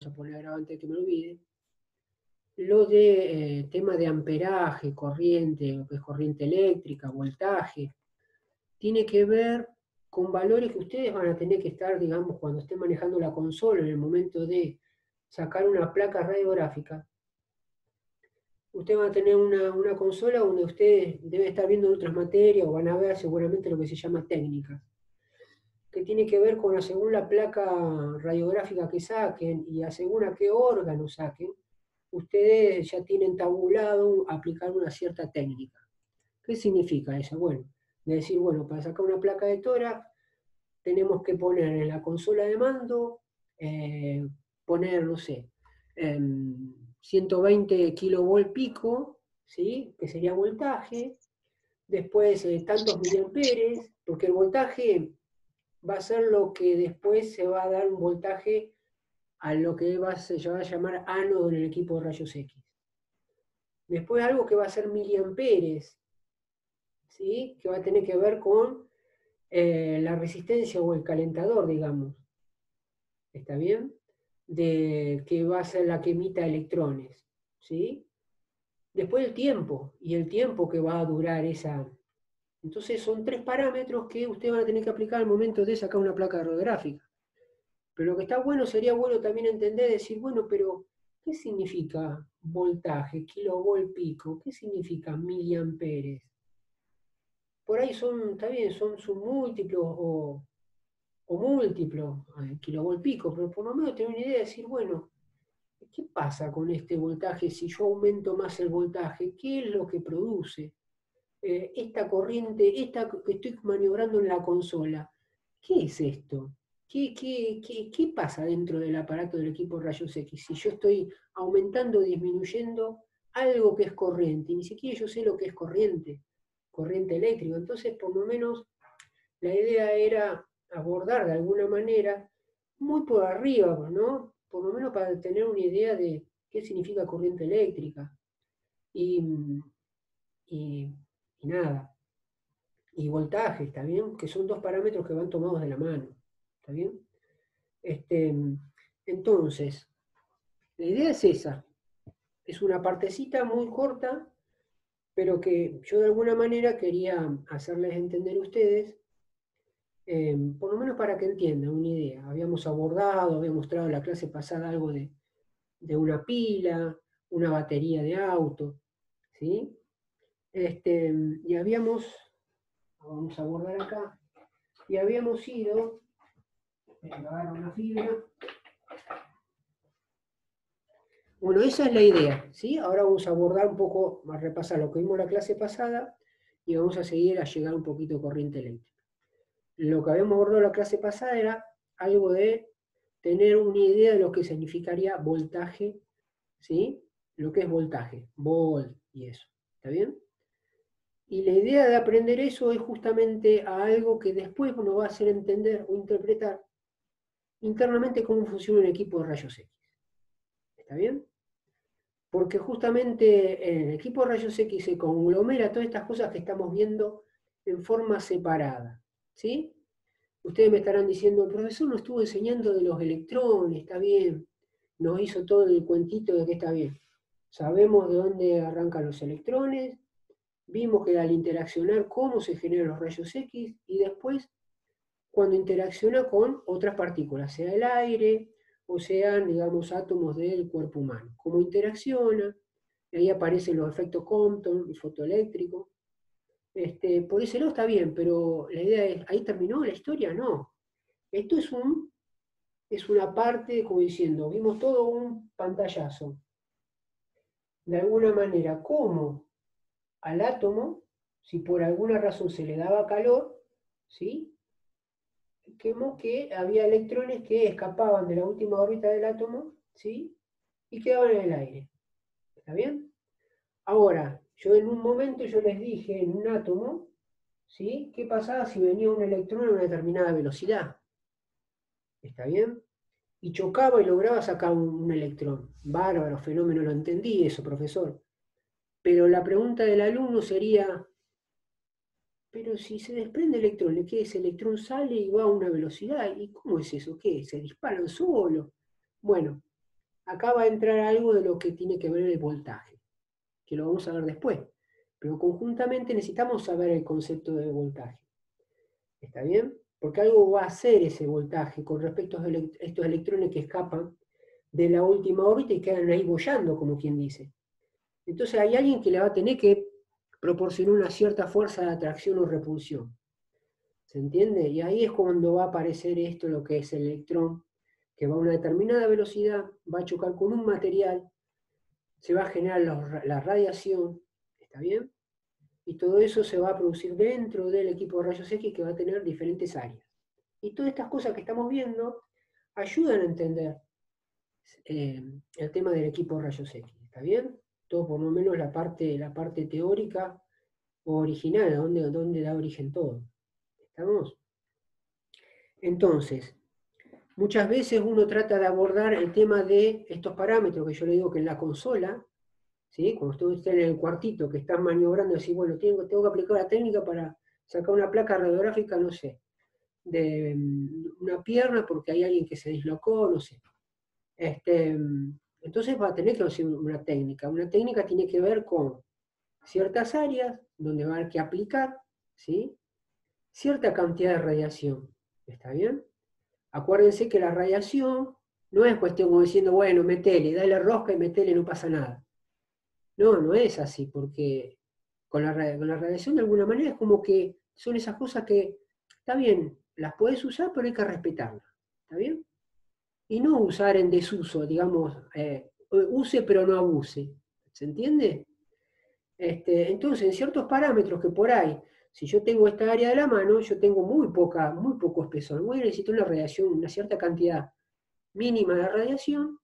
a poner grabado antes de que me olvide, lo de tema de amperaje, corriente, lo que es corriente eléctrica, voltaje, tiene que ver con valores que ustedes van a tener que estar, digamos, cuando estén manejando la consola en el momento de sacar una placa radiográfica. Ustedes van a tener una consola donde ustedes deben estar viendo otras materias o van a ver seguramente lo que se llama técnica, que tiene que ver con según la placa radiográfica que saquen y según a qué órgano saquen, ustedes ya tienen tabulado aplicar una cierta técnica. ¿Qué significa eso? Bueno, de decir, bueno, para sacar una placa de tórax tenemos que poner en la consola de mando, poner, no sé, 120 kilovolt pico, ¿sí? Que sería voltaje, después tantos miliamperes, porque el voltaje va a ser lo que después se va a dar un voltaje a lo que se va a llamar ánodo en el equipo de rayos X. Después algo que va a ser miliamperes, ¿sí? Que va a tener que ver con la resistencia o el calentador, digamos. ¿Está bien? Que va a ser la que emita electrones, ¿sí? Después el tiempo que va a durar esa. Entonces son tres parámetros que ustedes van a tener que aplicar al momento de sacar una placa radiográfica. Pero lo que está bueno, sería bueno también entender, decir, bueno, pero ¿qué significa voltaje, kilovolt pico? ¿Qué significa miliamperes? Por ahí son, está bien, son múltiplos o múltiplos, kilovolt pico, pero por lo menos tener una idea de decir, bueno, ¿qué pasa con este voltaje si yo aumento más el voltaje? ¿Qué es lo que produce? Esta corriente, esta que estoy maniobrando en la consola, ¿qué es esto? ¿Qué pasa dentro del aparato del equipo de rayos X? Si yo estoy aumentando o disminuyendo algo que es corriente, y ni siquiera yo sé lo que es corriente eléctrica. Entonces, por lo menos, la idea era abordar de alguna manera, muy por arriba, ¿no? Por lo menos para tener una idea de qué significa corriente eléctrica. Y, y, y nada. Y voltaje, ¿está bien? Que son dos parámetros que van tomados de la mano, ¿está bien? Entonces, la idea es esa. Es una partecita muy corta, pero que yo de alguna manera quería hacerles entender a ustedes, por lo menos para que entiendan una idea. Habíamos abordado, había mostrado en la clase pasada algo de una pila, una batería de auto, ¿sí? Y vamos a abordar acá, y habíamos ido, agarrar una fibra. Bueno, esa es la idea, ¿sí? Ahora vamos a abordar un poco, a repasar lo que vimos la clase pasada y vamos a seguir a llegar un poquito de corriente eléctrica. Lo que habíamos abordado la clase pasada era algo de tener una idea de lo que significaría voltaje, ¿sí? Lo que es voltaje, volt y eso, ¿está bien? Y la idea de aprender eso es justamente a algo que después nos va a hacer entender o interpretar internamente cómo funciona un equipo de rayos X. ¿Está bien? Porque justamente en el equipo de rayos X se conglomera todas estas cosas que estamos viendo en forma separada. ¿Sí? Ustedes me estarán diciendo, el profesor nos estuvo enseñando de los electrones, está bien, nos hizo todo el cuentito de que está bien. Sabemos de dónde arrancan los electrones, vimos que al interaccionar cómo se generan los rayos X y después cuando interacciona con otras partículas, sea el aire o sean, digamos, átomos del cuerpo humano. Cómo interacciona, y ahí aparecen los efectos Compton, el fotoeléctrico. Por ese lado está bien, pero la idea es, ¿ahí terminó la historia? No. Esto es una parte, como diciendo, vimos todo un pantallazo. De alguna manera, cómo al átomo, si por alguna razón se le daba calor, ¿sí? Vemos que había electrones que escapaban de la última órbita del átomo, ¿sí? Y quedaban en el aire. ¿Está bien? Ahora, yo en un momento yo les dije en un átomo, ¿sí? ¿Qué pasaba si venía un electrón a una determinada velocidad? ¿Está bien? Y chocaba y lograba sacar un electrón. Bárbaro, fenómeno, lo entendí eso, profesor. Pero la pregunta del alumno sería, pero si se desprende electrones, ¿qué? Ese electrón sale y va a una velocidad. ¿Y cómo es eso? ¿Qué? ¿Se disparan solo? Bueno, acá va a entrar algo de lo que tiene que ver el voltaje, que lo vamos a ver después. Pero conjuntamente necesitamos saber el concepto de voltaje. ¿Está bien? Porque algo va a hacer ese voltaje con respecto a estos electrones que escapan de la última órbita y quedan ahí boyando, como quien dice. Entonces hay alguien que le va a tener que proporcionar una cierta fuerza de atracción o repulsión. ¿Se entiende? Y ahí es cuando va a aparecer esto, lo que es el electrón, que va a una determinada velocidad, va a chocar con un material, se va a generar la radiación, ¿está bien? Y todo eso se va a producir dentro del equipo de rayos X que va a tener diferentes áreas. Y todas estas cosas que estamos viendo ayudan a entender el tema del equipo de rayos X, ¿está bien? Todo por lo menos la parte teórica o original, donde da origen todo. ¿Estamos? Entonces, muchas veces uno trata de abordar el tema de estos parámetros que yo le digo que en la consola, ¿sí? Cuando usted está en el cuartito que está maniobrando, decir, bueno, tengo que aplicar la técnica para sacar una placa radiográfica, no sé, de una pierna porque hay alguien que se dislocó, no sé. Entonces va a tener que hacer una técnica. Una técnica tiene que ver con ciertas áreas donde va a haber que aplicar, ¿sí? Cierta cantidad de radiación. ¿Está bien? Acuérdense que la radiación no es cuestión como diciendo, bueno, metele, dale rosca y metele, no pasa nada. No, no es así, porque con la radiación de alguna manera es como que son esas cosas que, está bien, las puedes usar, pero hay que respetarlas. ¿Está bien? Y no usar en desuso, digamos, use pero no abuse. ¿Se entiende? Entonces, en ciertos parámetros que por ahí, si yo tengo esta área de la mano, yo tengo muy poco espesor. Voy a necesitar una radiación, una cierta cantidad mínima de radiación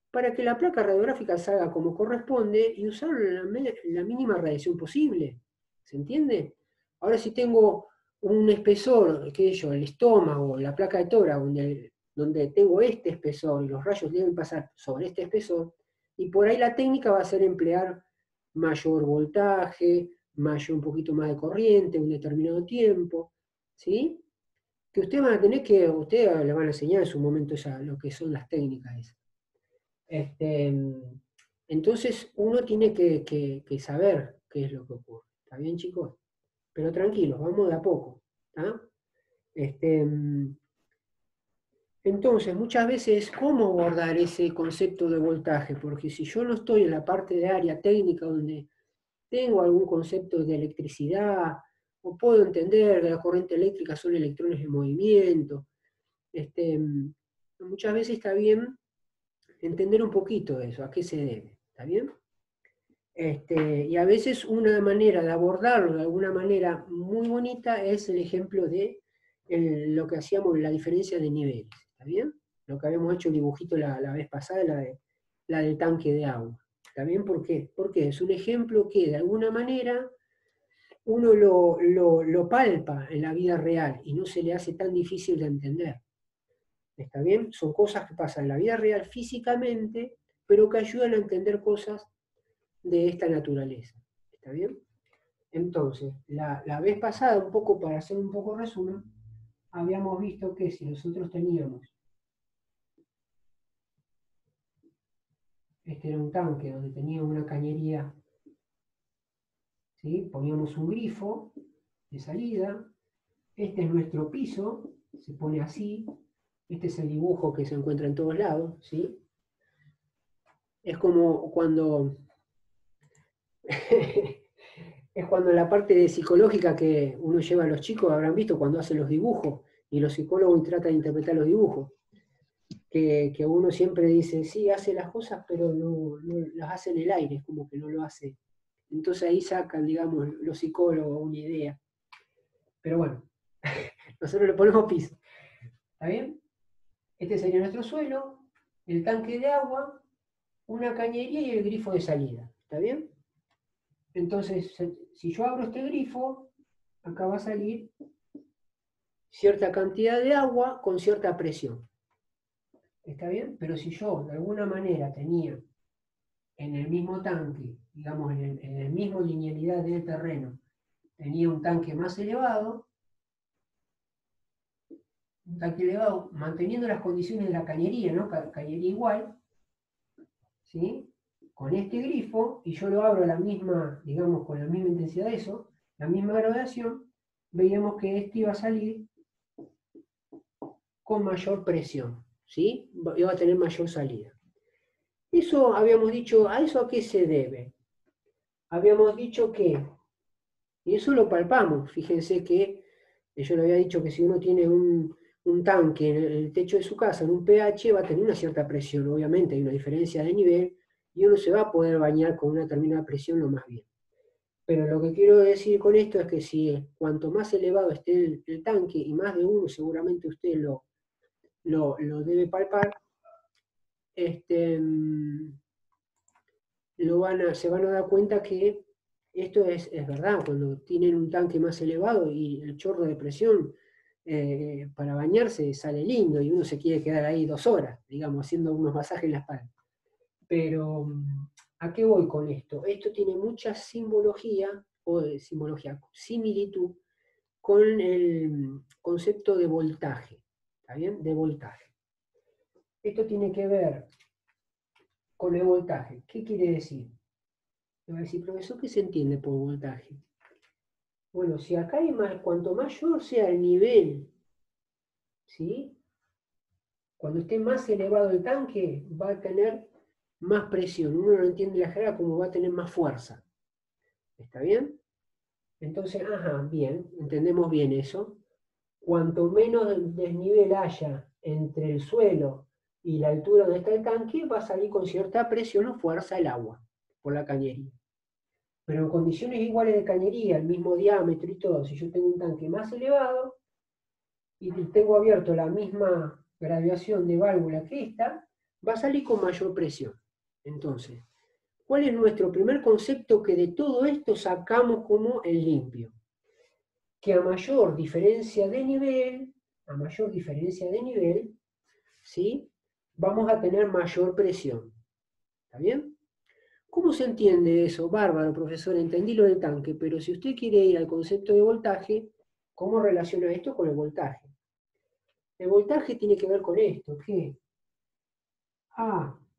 para que la placa radiográfica salga como corresponde y usar la mínima radiación posible. ¿Se entiende? Ahora si tengo un espesor, qué sé yo, el estómago, la placa de tórax, donde tengo este espesor y los rayos deben pasar sobre este espesor, y por ahí la técnica va a ser emplear mayor voltaje, un poquito más de corriente, un determinado tiempo, ¿sí? Que ustedes le van a enseñar en su momento lo que son las técnicas esas. Este, entonces uno tiene que saber qué es lo que ocurre. ¿Está bien, chicos? Pero tranquilos, vamos de a poco. ¿Tá? Este, entonces, muchas veces, ¿cómo abordar ese concepto de voltaje? Porque si yo no estoy en la parte de área técnica donde tengo algún concepto de electricidad, o puedo entender que la corriente eléctrica son electrones en movimiento, muchas veces está bien entender un poquito de eso, a qué se debe. ¿Está bien? Y a veces una manera de abordarlo de alguna manera muy bonita es el ejemplo de lo que hacíamos, la diferencia de niveles, ¿está bien? Lo que habíamos hecho el dibujito la vez pasada, la del tanque de agua, ¿está bien? ¿Por qué? Porque es un ejemplo que de alguna manera uno lo palpa en la vida real y no se le hace tan difícil de entender, ¿está bien? Son cosas que pasan en la vida real físicamente, pero que ayudan a entender cosas de esta naturaleza. ¿Está bien? Entonces, la vez pasada, un poco para hacer un poco resumen, habíamos visto que si nosotros teníamos, este era un tanque donde teníamos una cañería, ¿sí? Poníamos un grifo de salida, este es nuestro piso, se pone así, este es el dibujo que se encuentra en todos lados, ¿sí? Es como cuando es cuando la parte de psicológica que uno lleva a los chicos, habrán visto cuando hacen los dibujos, y los psicólogos tratan de interpretar los dibujos, que uno siempre dice, sí, hace las cosas, pero no las hace en el aire, es como que no lo hace. Entonces ahí sacan, digamos, los psicólogos una idea. Pero bueno, nosotros le ponemos piso. ¿Está bien? Este sería nuestro suelo, el tanque de agua, una cañería y el grifo de salida. ¿Está bien? Entonces, si yo abro este grifo, acá va a salir cierta cantidad de agua con cierta presión. ¿Está bien? Pero si yo de alguna manera tenía en el mismo tanque, digamos en el mismo linealidad del terreno, tenía un tanque más elevado, manteniendo las condiciones de la cañería, ¿no? Cañería igual, ¿sí? Con este grifo, y yo lo abro a la misma, digamos, con la misma intensidad de eso, la misma graduación, veíamos que este iba a salir con mayor presión, ¿sí? Iba a tener mayor salida. Eso habíamos dicho, ¿a eso a qué se debe? Habíamos dicho que, y eso lo palpamos, fíjense que yo le había dicho que si uno tiene un tanque en el techo de su casa, en un pH, va a tener una cierta presión, obviamente hay una diferencia de nivel, y uno se va a poder bañar con una determinada presión lo más bien. Pero lo que quiero decir con esto es que si cuanto más elevado esté el tanque, y más de uno seguramente usted lo debe palpar, se van a dar cuenta que esto es verdad, cuando tienen un tanque más elevado y el chorro de presión para bañarse sale lindo y uno se quiere quedar ahí 2 horas, digamos, haciendo unos masajes en la espalda. Pero, ¿a qué voy con esto? Esto tiene mucha simbología, similitud con el concepto de voltaje, ¿está bien? De voltaje. Esto tiene que ver con el voltaje. ¿Qué quiere decir? Me va a decir, profesor, ¿qué se entiende por voltaje? Bueno, si acá hay más, cuanto mayor sea el nivel, ¿sí? Cuando esté más elevado el tanque, va a tener más presión. Uno no entiende la jerga como va a tener más fuerza. ¿Está bien? Entonces, bien, entendemos bien eso. Cuanto menos desnivel haya entre el suelo y la altura donde está el tanque, va a salir con cierta presión o fuerza el agua por la cañería. Pero en condiciones iguales de cañería, el mismo diámetro y todo, si yo tengo un tanque más elevado y tengo abierto la misma graduación de válvula que esta, va a salir con mayor presión. Entonces, ¿cuál es nuestro primer concepto que de todo esto sacamos como el limpio? Que a mayor diferencia de nivel, ¿sí? Vamos a tener mayor presión. ¿Está bien? ¿Cómo se entiende eso? Bárbaro, profesor, entendí lo del tanque, pero si usted quiere ir al concepto de voltaje, ¿cómo relaciona esto con el voltaje? El voltaje tiene que ver con esto, que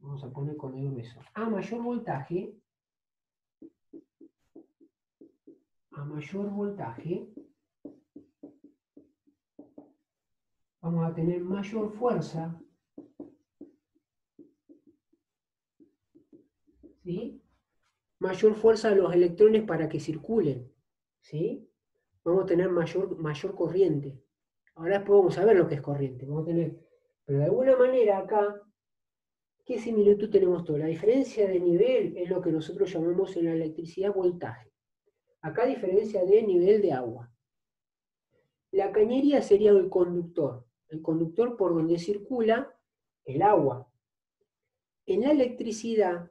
vamos a poner con el grueso, a mayor voltaje, vamos a tener mayor fuerza, ¿sí? Mayor fuerza a los electrones para que circulen, ¿sí? Vamos a tener mayor corriente. Ahora después vamos a ver lo que es corriente. Pero de alguna manera acá, ¿qué similitud tenemos todo? La diferencia de nivel es lo que nosotros llamamos en la electricidad voltaje. Acá diferencia de nivel de agua. La cañería sería el conductor por donde circula el agua. En la electricidad,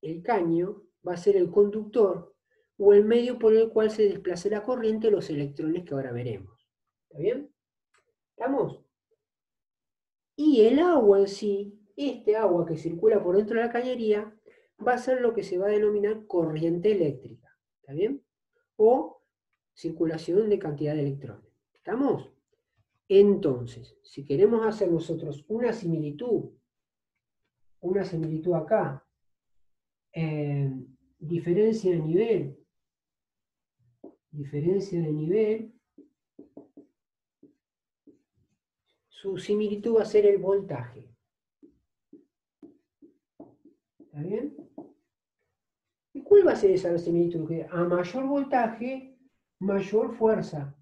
el caño va a ser el conductor o el medio por el cual se desplaza la corriente los electrones que ahora veremos. ¿Está bien? ¿Estamos? Y el agua en sí, este agua que circula por dentro de la cañería, va a ser lo que se va a denominar corriente eléctrica. ¿Está bien? O circulación de cantidad de electrones. ¿Estamos? Entonces, si queremos hacer nosotros una similitud acá, diferencia de nivel, su similitud va a ser el voltaje. ¿Está bien? ¿Y cuál va a ser esa similitud? Que a mayor voltaje, mayor fuerza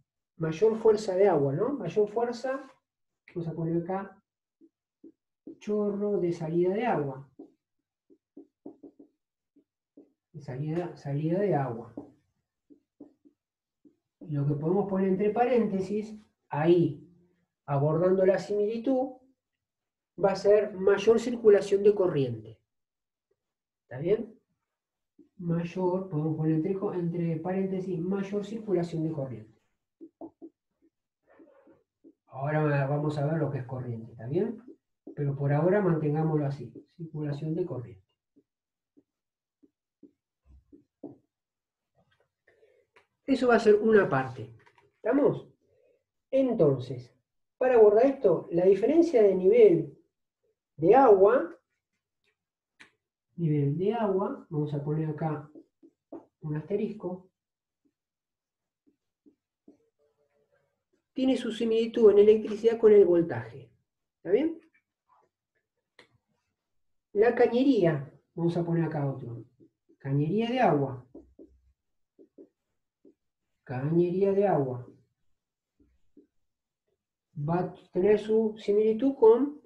de agua, ¿no? Mayor fuerza, vamos a poner acá, chorro de salida de agua. Salida de agua. Lo que podemos poner entre paréntesis, ahí, abordando la similitud, va a ser mayor circulación de corriente. ¿Está bien? Podemos poner entre paréntesis, mayor circulación de corriente. Ahora vamos a ver lo que es corriente, ¿está bien? Pero por ahora mantengámoslo así, circulación de corriente. Eso va a ser una parte. ¿Estamos? Entonces, para abordar esto, la diferencia de nivel de agua nivel de agua, vamos a poner acá un asterisco, tiene su similitud en electricidad con el voltaje. ¿Está bien? La cañería, vamos a poner acá otro. Cañería de agua. Cañería de agua. Va a tener su similitud con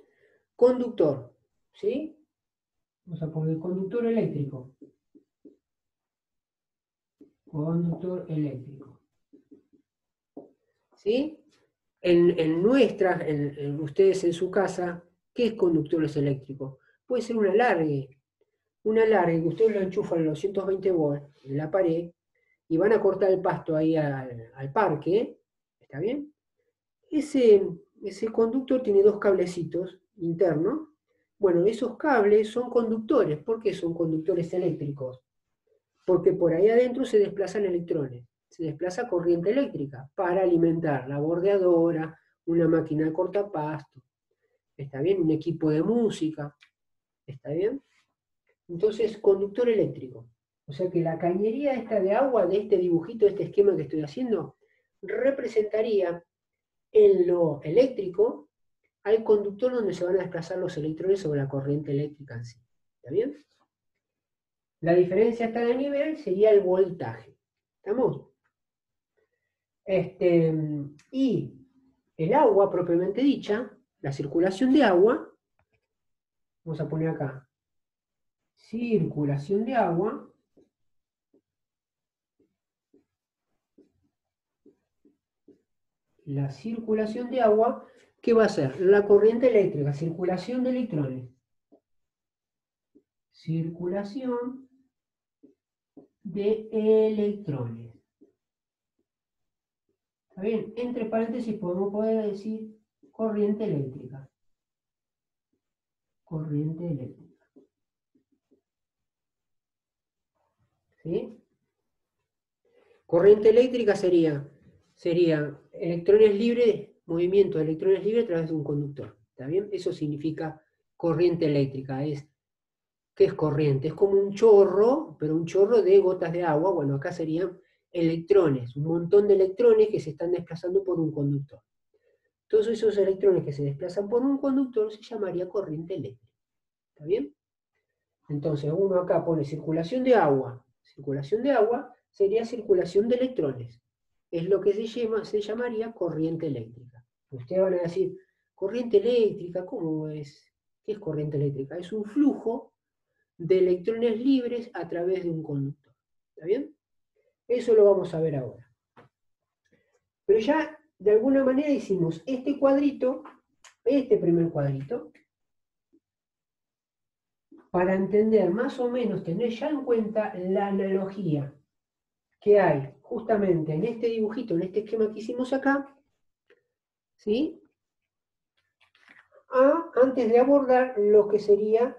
conductor. ¿Sí? Vamos a poner conductor eléctrico. Conductor eléctrico. ¿Sí? Ustedes en su casa, ¿qué es conductores eléctricos? Puede ser un alargue que ustedes lo enchufan a los 220 volts en la pared y van a cortar el pasto ahí al parque, ¿está bien? Ese conductor tiene dos cablecitos internos. Bueno, esos cables son conductores. ¿Por qué son conductores eléctricos? Porque por ahí adentro se desplazan electrones, se desplaza corriente eléctrica para alimentar la bordeadora, una máquina de cortapasto, ¿está bien? Un equipo de música, ¿está bien? Entonces, conductor eléctrico. O sea que la cañería esta de agua, de este dibujito, de este esquema que estoy haciendo, representaría en lo eléctrico al conductor donde se van a desplazar los electrones sobre la corriente eléctrica en sí. ¿Está bien? La diferencia hasta de nivel sería el voltaje. ¿Estamos? Y el agua propiamente dicha, la circulación de agua, vamos a poner acá, circulación de agua, la circulación de agua, ¿qué va a ser? La corriente eléctrica, circulación de electrones. Circulación de electrones. ¿Está bien? Entre paréntesis podemos poder decir corriente eléctrica. Corriente eléctrica. ¿Sí? Corriente eléctrica sería electrones libres, movimiento de electrones libres a través de un conductor. ¿Está bien? Eso significa corriente eléctrica. ¿Qué es corriente? Es como un chorro, pero un chorro de gotas de agua. Bueno, acá serían electrones, un montón de electrones que se están desplazando por un conductor. Todos esos electrones que se desplazan por un conductor se llamaría corriente eléctrica. ¿Está bien? Entonces uno acá pone circulación de agua. Circulación de agua sería circulación de electrones. Es lo que se llamaría corriente eléctrica. Ustedes van a decir, corriente eléctrica, ¿cómo es? ¿Qué es corriente eléctrica? Es un flujo de electrones libres a través de un conductor. ¿Está bien? Eso lo vamos a ver ahora. Pero ya de alguna manera hicimos este cuadrito, este primer cuadrito, para entender más o menos, tener ya en cuenta la analogía que hay justamente en este dibujito, en este esquema que hicimos acá, ¿sí? Antes de abordar lo que sería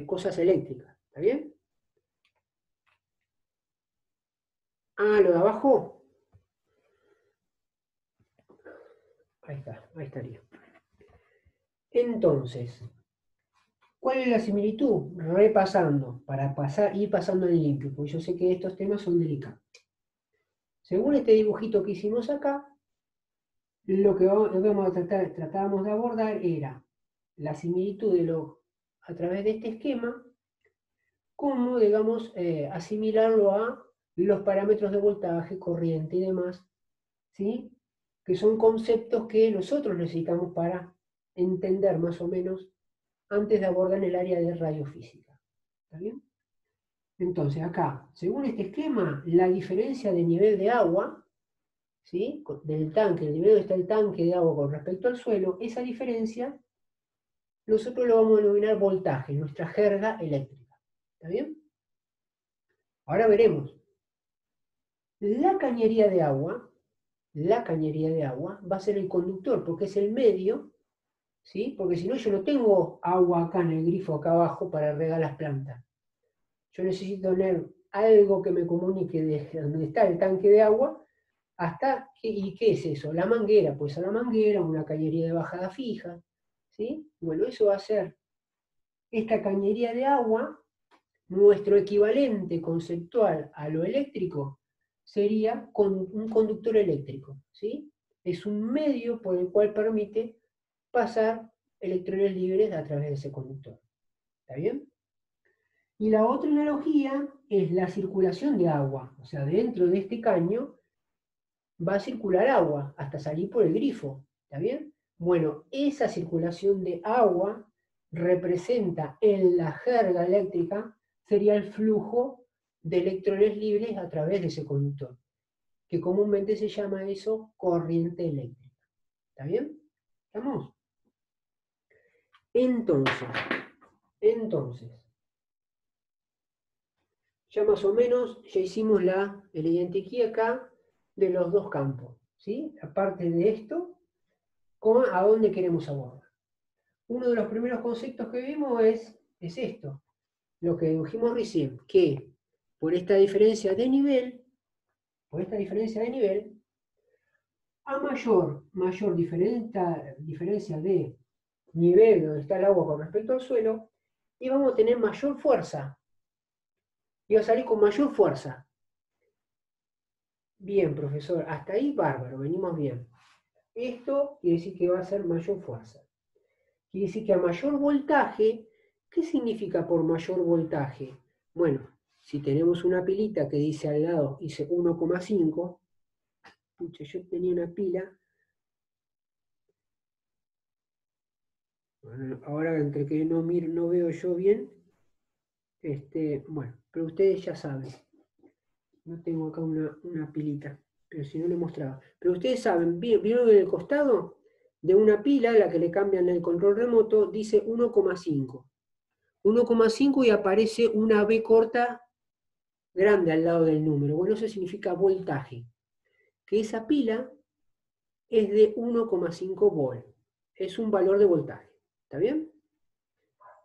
cosas eléctricas, ¿está bien? Lo de abajo, ahí está, ahí estaría. Entonces, ¿cuál es la similitud? Repasando, para ir pasando en limpio, porque yo sé que estos temas son delicados. Según este dibujito que hicimos acá, lo que tratábamos de abordar era la similitud a través de este esquema, cómo, digamos, asimilarlo a los parámetros de voltaje, corriente y demás, ¿sí? Que son conceptos que nosotros necesitamos para entender más o menos antes de abordar el área de radiofísica. ¿Está bien? Entonces, acá, según este esquema, la diferencia de nivel de agua, ¿sí? Del tanque, el nivel donde está el tanque de agua con respecto al suelo, esa diferencia nosotros lo vamos a denominar voltaje, nuestra jerga eléctrica. ¿Está bien? Ahora veremos. La cañería de agua va a ser el conductor, porque es el medio, ¿sí? Porque si no, yo no tengo agua acá en el grifo acá abajo para regar las plantas. Yo necesito tener algo que me comunique desde donde está el tanque de agua hasta, ¿y qué es eso? La manguera, pues a la manguera, una cañería de bajada fija, ¿sí? Bueno, eso va a ser esta cañería de agua, nuestro equivalente conceptual a lo eléctrico sería un conductor eléctrico, ¿sí? Es un medio por el cual permite pasar electrones libres a través de ese conductor. ¿Está bien? Y la otra analogía es la circulación de agua. O sea, dentro de este caño va a circular agua hasta salir por el grifo. ¿Está bien? Bueno, esa circulación de agua representa en la jerga eléctrica, sería el flujo de electrones libres a través de ese conductor, que comúnmente se llama eso corriente eléctrica. ¿Está bien? ¿Estamos? Entonces, ya más o menos ya hicimos la identiquía acá de los dos campos, ¿sí? Aparte de esto, a dónde queremos abordar. Uno de los primeros conceptos que vimos es esto, lo que dedujimos recién, que por esta diferencia de nivel, a mayor diferencia de nivel donde está el agua con respecto al suelo, y vamos a tener mayor fuerza, y va a salir con mayor fuerza. Bien, profesor, hasta ahí bárbaro, venimos bien. Esto quiere decir que va a ser mayor fuerza. Quiere decir que a mayor voltaje, ¿qué significa por mayor voltaje? Bueno, si tenemos una pilita que dice al lado, dice 1,5, pucha, yo tenía una pila, bueno, ahora entre que no veo yo bien, bueno, pero ustedes ya saben, no tengo acá una pilita, pero si no le mostraba. Pero ustedes saben, ¿vieron en el costado de una pila, la que le cambian el control remoto, dice 1,5? 1,5 y aparece una B corta grande al lado del número. Bueno, eso significa voltaje. Que esa pila es de 1,5 volt. Es un valor de voltaje. ¿Está bien?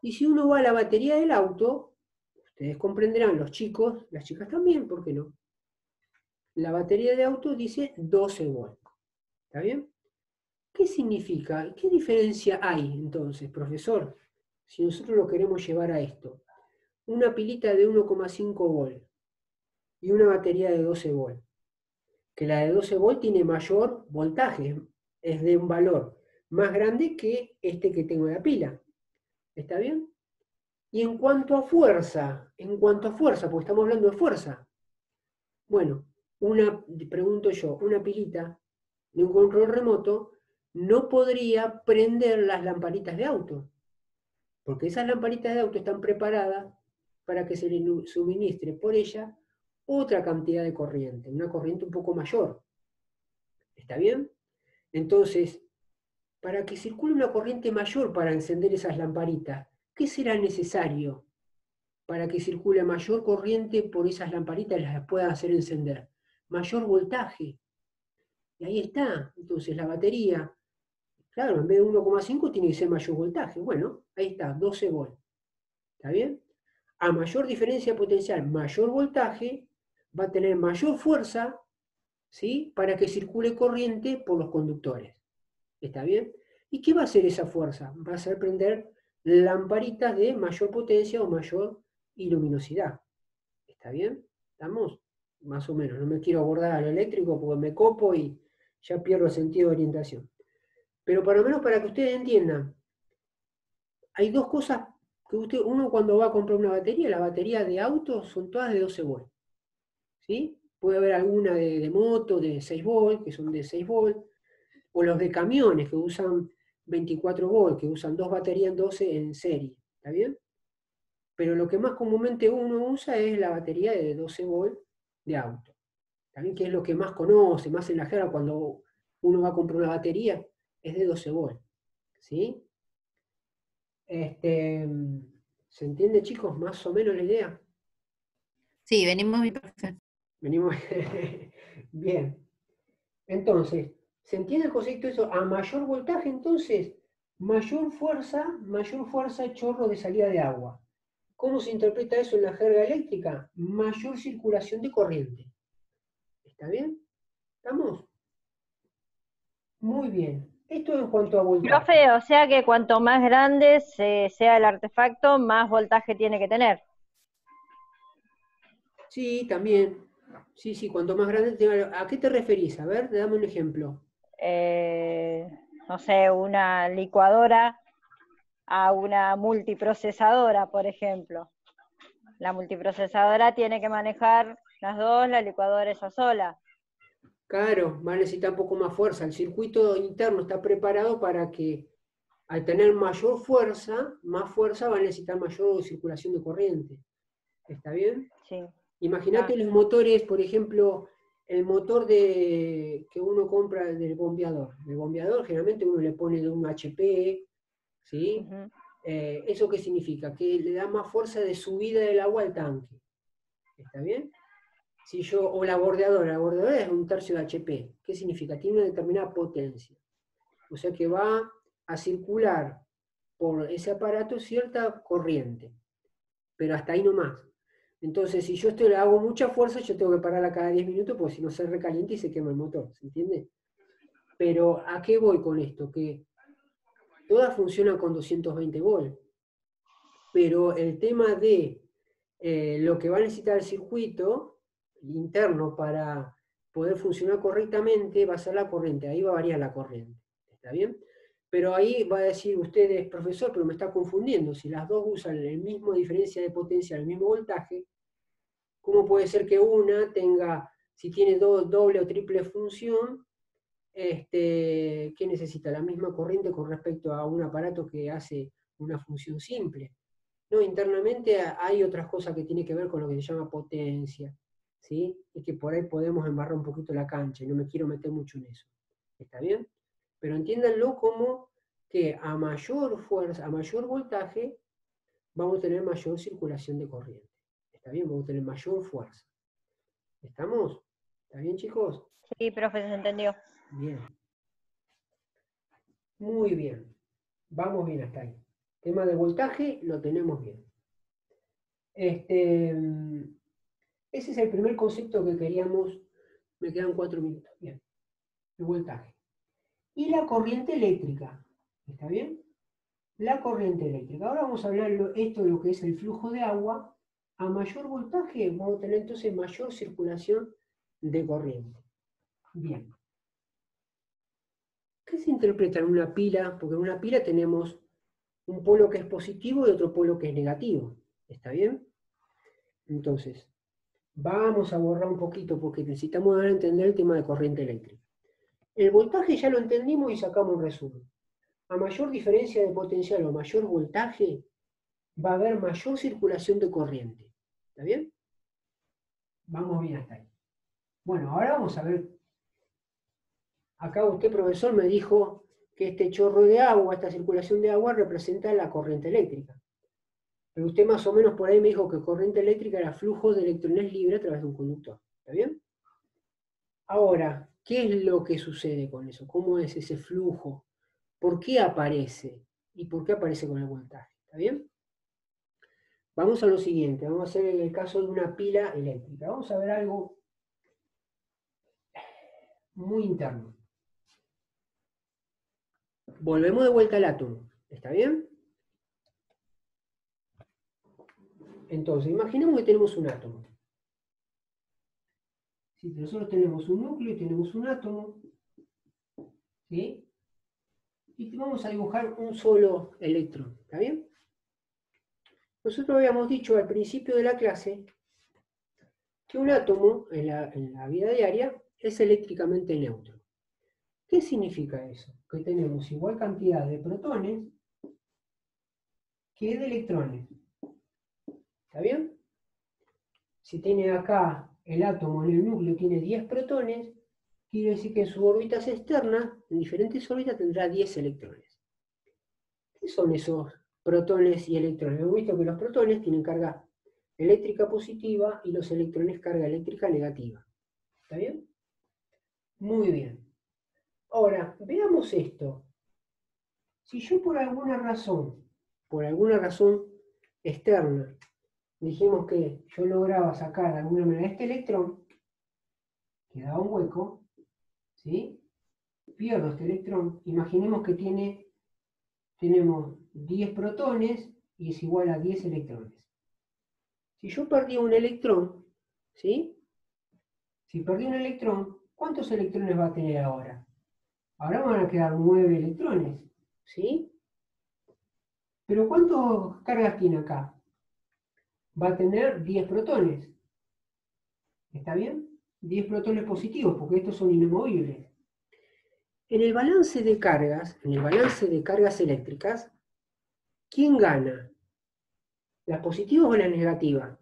Y si uno va a la batería del auto, ustedes comprenderán, los chicos, las chicas también, ¿por qué no? La batería de auto dice 12 volt. ¿Está bien? ¿Qué significa? ¿Qué diferencia hay entonces, profesor? Si nosotros lo queremos llevar a esto. Una pilita de 1,5 volt y una batería de 12 volt. Que la de 12 volt tiene mayor voltaje, es de un valor más grande que este que tengo en la pila. ¿Está bien? Y en cuanto a fuerza, porque estamos hablando de fuerza. Bueno, pregunto yo, una pilita de un control remoto no podría prender las lamparitas de auto, porque esas lamparitas de auto están preparadas para que se le suministre por ella otra cantidad de corriente, una corriente un poco mayor. ¿Está bien? Entonces, para que circule una corriente mayor para encender esas lamparitas, ¿qué será necesario para que circule mayor corriente por esas lamparitas y las pueda hacer encender? Mayor voltaje. Y ahí está. Entonces la batería, claro, en vez de 1,5 tiene que ser mayor voltaje. Bueno, ahí está, 12 volt. ¿Está bien? A mayor diferencia potencial, mayor voltaje, va a tener mayor fuerza, ¿sí? Para que circule corriente por los conductores. ¿Está bien? ¿Y qué va a hacer esa fuerza? Va a hacer prender lamparitas de mayor potencia o mayor luminosidad. ¿Está bien? ¿Estamos? Más o menos. No me quiero abordar a lo eléctrico porque me copo y ya pierdo el sentido de orientación. Pero por lo menos para que ustedes entiendan, hay dos cosas que uno cuando va a comprar una batería, la batería de auto son todas de 12 volt. ¿Sí? Puede haber alguna de moto de 6 volt, que son de 6 volt, o los de camiones que usan 24 volt, que usan dos baterías en 12 en serie. ¿Está bien? Pero lo que más comúnmente uno usa es la batería de 12 volt de auto. También que es lo que más conoce, más en la jerga cuando uno va a comprar una batería, es de 12 volt. ¿Sí? ¿Se entiende, chicos? Más o menos la idea. Sí, venimos mi profe. Venimos. Bien. Entonces, ¿se entiende el concepto de eso? A mayor voltaje, entonces, mayor fuerza, chorro de salida de agua. ¿Cómo se interpreta eso en la jerga eléctrica? Mayor circulación de corriente. ¿Está bien? ¿Estamos? Muy bien. Esto en cuanto a voltaje. Profe, o sea que cuanto más grande sea el artefacto, más voltaje tiene que tener. Sí, también. Sí, sí, cuanto más grande tenga... ¿A qué te referís? A ver, dame un ejemplo. No sé, una licuadora a una multiprocesadora, por ejemplo. La multiprocesadora tiene que manejar las dos, la licuadora esa sola. Claro, va a necesitar un poco más fuerza. El circuito interno está preparado para que al tener mayor fuerza, más fuerza va a necesitar mayor circulación de corriente. ¿Está bien? Sí. Imagínate los motores, por ejemplo, el motor que uno compra del bombeador. El bombeador generalmente uno le pone de un HP, ¿sí? Uh-huh. ¿Eso qué significa? Que le da más fuerza de subida del agua al tanque. ¿Está bien? Si yo, o la bordeadora es 1/3 de HP. ¿Qué significa? Tiene una determinada potencia. O sea que va a circular por ese aparato cierta corriente, pero hasta ahí no más. Entonces, si yo le hago mucha fuerza, yo tengo que pararla cada 10 minutos porque si no se recalienta y se quema el motor, ¿se entiende? Pero ¿a qué voy con esto? Que todas funcionan con 220 volts, pero el tema de lo que va a necesitar el circuito interno para poder funcionar correctamente va a ser la corriente, ahí va a variar la corriente, ¿está bien? Pero ahí va a decir ustedes, profesor, pero me está confundiendo, si las dos usan la misma diferencia de potencia, el mismo voltaje, ¿cómo puede ser que una tenga, si tiene doble o triple función, ¿qué necesita? La misma corriente con respecto a un aparato que hace una función simple. No, internamente hay otras cosas que tienen que ver con lo que se llama potencia, ¿sí? Y que por ahí podemos embarrar un poquito la cancha, y no me quiero meter mucho en eso. ¿Está bien? Pero entiéndanlo como que a mayor fuerza, a mayor voltaje, vamos a tener mayor circulación de corriente. ¿Está bien? Vamos a tener mayor fuerza. ¿Estamos? ¿Está bien, chicos? Sí, profe, se entendió. Bien. Muy bien. Vamos bien hasta ahí. Tema de voltaje lo tenemos bien. Ese es el primer concepto que queríamos. Me quedan 4 minutos. Bien. El voltaje. Y la corriente eléctrica. ¿Está bien? La corriente eléctrica. Ahora vamos a hablar esto de lo que es el flujo de agua. A mayor voltaje vamos a tener entonces mayor circulación de corriente. Bien. ¿Qué se interpreta en una pila? Porque en una pila tenemos un polo que es positivo y otro polo que es negativo. ¿Está bien? Entonces, vamos a borrar un poquito porque necesitamos dar a entender el tema de corriente eléctrica. El voltaje ya lo entendimos y sacamos un resumen. A mayor diferencia de potencial o mayor voltaje, va a haber mayor circulación de corriente. ¿Está bien? Vamos bien hasta ahí. Bueno, ahora vamos a ver. Acá usted, profesor, me dijo que este chorro de agua, esta circulación de agua, representa la corriente eléctrica. Pero usted más o menos por ahí me dijo que corriente eléctrica era flujo de electrones libre a través de un conductor. ¿Está bien? Ahora, ¿qué es lo que sucede con eso? ¿Cómo es ese flujo? ¿Por qué aparece? ¿Y por qué aparece con el voltaje? ¿Está bien? Vamos a lo siguiente, vamos a hacer el caso de una pila eléctrica. Vamos a ver algo muy interno. Volvemos de vuelta al átomo. ¿Está bien? Entonces, imaginemos que tenemos un átomo. Si nosotros tenemos un núcleo y tenemos un átomo, ¿sí? Y vamos a dibujar un solo electrón. ¿Está bien? Nosotros habíamos dicho al principio de la clase que un átomo en la vida diaria es eléctricamente neutro. ¿Qué significa eso? Que tenemos igual cantidad de protones que de electrones. ¿Está bien? Si tiene acá el átomo en el núcleo tiene 10 protones, quiere decir que en sus órbitas externas, en diferentes órbitas, tendrá 10 electrones. ¿Qué son esos protones y electrones? Hemos visto que los protones tienen carga eléctrica positiva y los electrones carga eléctrica negativa. ¿Está bien? Muy bien. Ahora, veamos esto. Si yo por alguna razón externa, dijimos que yo lograba sacar de alguna manera este electrón, quedaba un hueco, ¿sí? pierdo este electrón, imaginemos que tenemos 10 protones y es igual a 10 electrones. Si yo perdí un electrón, ¿sí? Si perdí un electrón, ¿cuántos electrones va a tener ahora? Ahora van a quedar 9 electrones, ¿sí? Pero ¿cuántas cargas tiene acá? Va a tener 10 protones. ¿Está bien? 10 protones positivos, porque estos son inamovibles. En el balance de cargas eléctricas, ¿quién gana? ¿Las positivas o las negativas?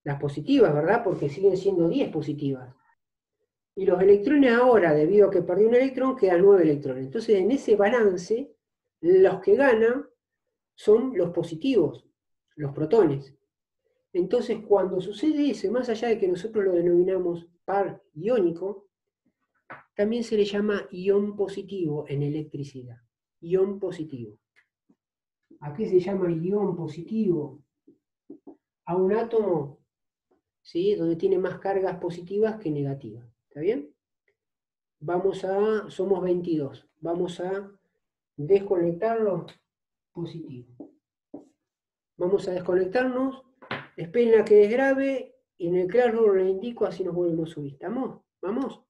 Las positivas, ¿verdad? Porque siguen siendo 10 positivas. Y los electrones ahora, debido a que perdí un electrón, quedan 9 electrones. Entonces, en ese balance, los que ganan son los positivos, los protones. Entonces, cuando sucede eso, más allá de que nosotros lo denominamos par iónico, también se le llama ión positivo en electricidad. Ión positivo. ¿A qué se llama ión positivo? A un átomo, ¿sí?, donde tiene más cargas positivas que negativas. ¿Está bien? Somos 22. Vamos a desconectarlo positivo. Vamos a desconectarnos. Esperen a que desgrabe y en el claro le indico, así nos volvemos a subir. ¿Estamos? ¿Vamos?